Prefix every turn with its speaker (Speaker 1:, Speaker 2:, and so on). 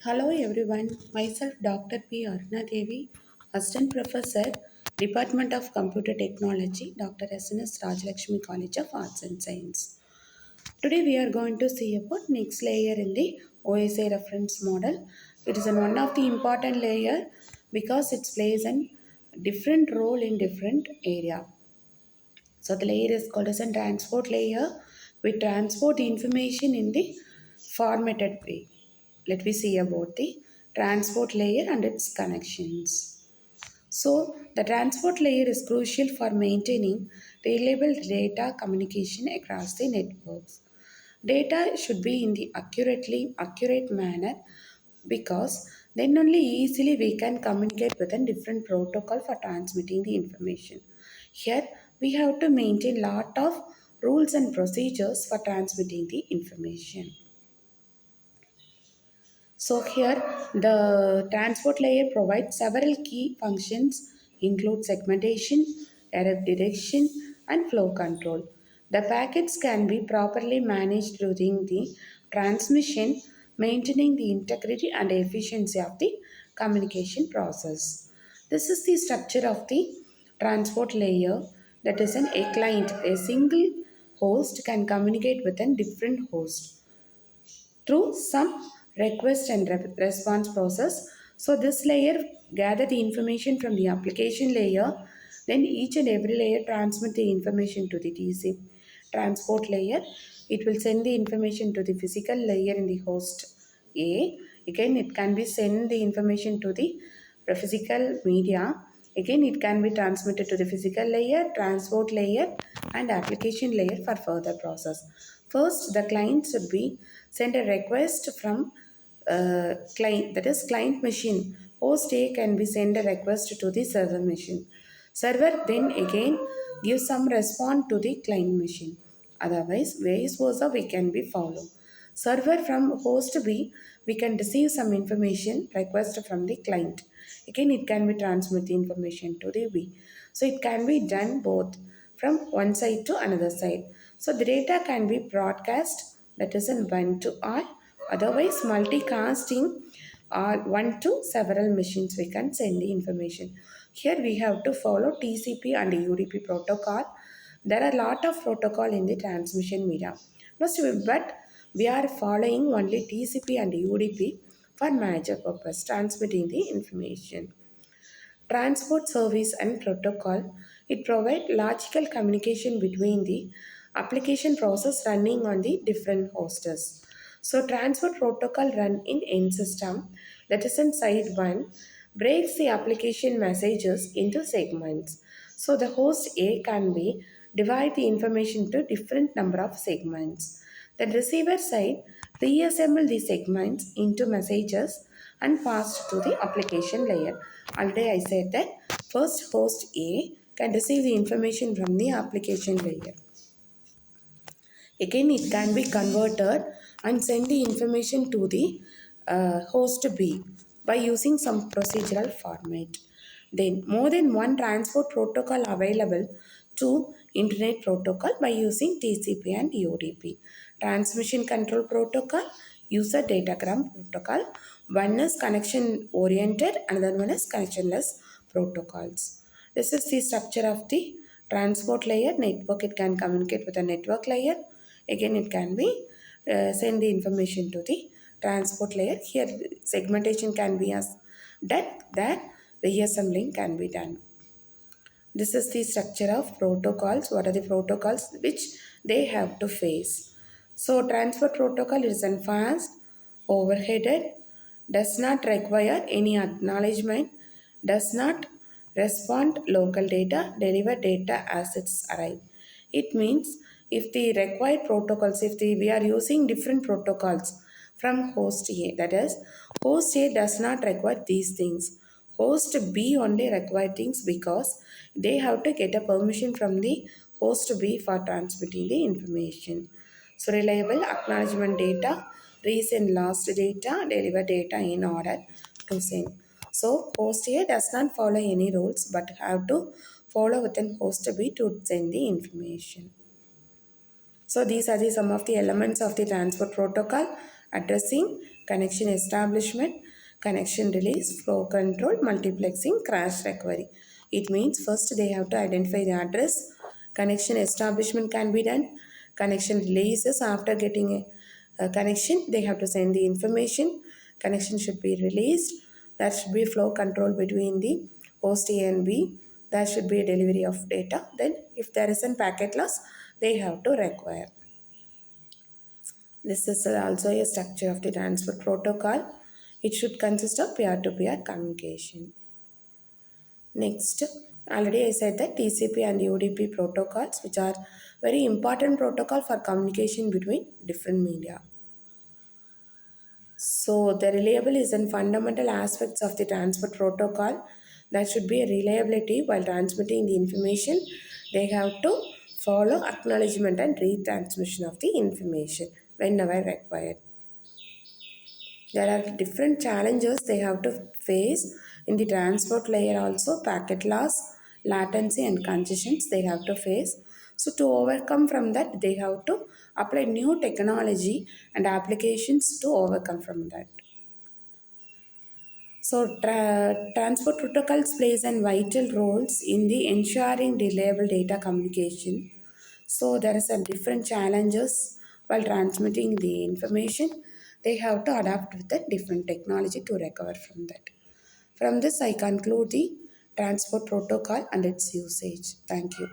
Speaker 1: Hello everyone, myself Dr.P.Aruna Devi, Assistant Professor, Department of Computer Technology, Dr. lSNS Rajalakshmi College of Arts and Science. Today we are going to see about next layer in the OSI reference model. It is one of the important layer because it plays a different role in different area. So the layer is called as a transport layer. We transport information in the formatted way. Let me see about the transport layer and its connections. So the transport layer is crucial for maintaining reliable data communication across the networks. Data should be in the accurate manner because then only easily we can communicate with a different protocol for transmitting the information. Here we have to maintain lot of rules and procedures for transmitting the information. So here the transport layer provides several key functions include segmentation, error detection and flow control. The packets can be properly managed during the transmission, maintaining the integrity and efficiency of the communication process. This is the structure of the transport layer, that is a client. A single host can communicate with a different host through some request and response process. So this layer gather the information from the application layer, then each and every layer transmit the information to the TC transport layer. It will send the information to the physical layer in the host A. Again, it can be send the information to the physical media. Again, it can be transmitted to the physical layer, transport layer, and application layer for further process. First, the client should be send a request from client, that is client machine. Host A can be send a request to the server machine. Server then again gives some response to the client machine. Otherwise, vice versa we can be follow. Server from host B, we can receive some information request from the client. Again, it can be transmit the information to the B. So it can be done both from one side to another side. So the data can be broadcast, that is in one to all. Otherwise, multicasting or one to several machines we can send the information. Here we have to follow TCP and UDP protocol. There are a lot of protocol in the transmission media. But we are following only TCP and UDP for major purpose, transmitting the information. Transport service and protocol, it provides logical communication between the application process running on the different hosts. So transport protocol run in end system, that is in side 1, breaks the application messages into segments. So the host A can be divide the information to different number of segments. The receiver side reassemble the segments into messages and passed to the application layer. Already I said that first host A can receive the information from the application layer. Again, it can be converted and send the information to the host B by using some procedural format. Then, more than one transport protocol available to Internet Protocol by using TCP and UDP. Transmission Control Protocol, User Datagram Protocol. One is connection oriented, another one is connectionless protocols. This is the structure of the transport layer. Network, it can communicate with a network layer. Again, it can be send the information to the transport layer. Here, segmentation can be as that reassembling can be done. This is the structure of protocols. What are the protocols which they have to face? So, transport protocol is fast, overheaded, does not require any acknowledgement, does not respond local data, deliver data as it's arrived. It means if the required protocols, we are using different protocols from host A, that is, host A does not require these things. Host B only require things because they have to get a permission from the host B for transmitting the information. So reliable acknowledgement data, resend lost data, deliver data in order to send. So host A does not follow any rules but have to follow within host B to send the information. So these are some of the elements of the transport protocol addressing connection establishment, connection release, flow control, multiplexing, crash recovery. It means first they have to identify the address, connection establishment can be done, connection releases after getting a connection, they have to send the information, connection should be released, there should be flow control between the host A and B, there should be a delivery of data, then if there is a packet loss, they have to require. This is also a structure of the transport protocol. It should consist of peer-to-peer communication. Next, already I said that TCP and UDP protocols, which are very important protocol for communication between different media. So the reliable is in fundamental aspects of the transport protocol. There should be a reliability while transmitting the information. They have to follow acknowledgement and retransmission of the information whenever required. There are different challenges they have to face in the transport layer also, packet loss, latency and congestions they have to face. So to overcome from that, they have to apply new technology and applications to overcome from that. So transport protocols plays an vital roles in the ensuring reliable data communication. So there is a different challenges while transmitting the information. They have to adapt with the different technology to recover from that. From this, I conclude the transport protocol and its usage. Thank you.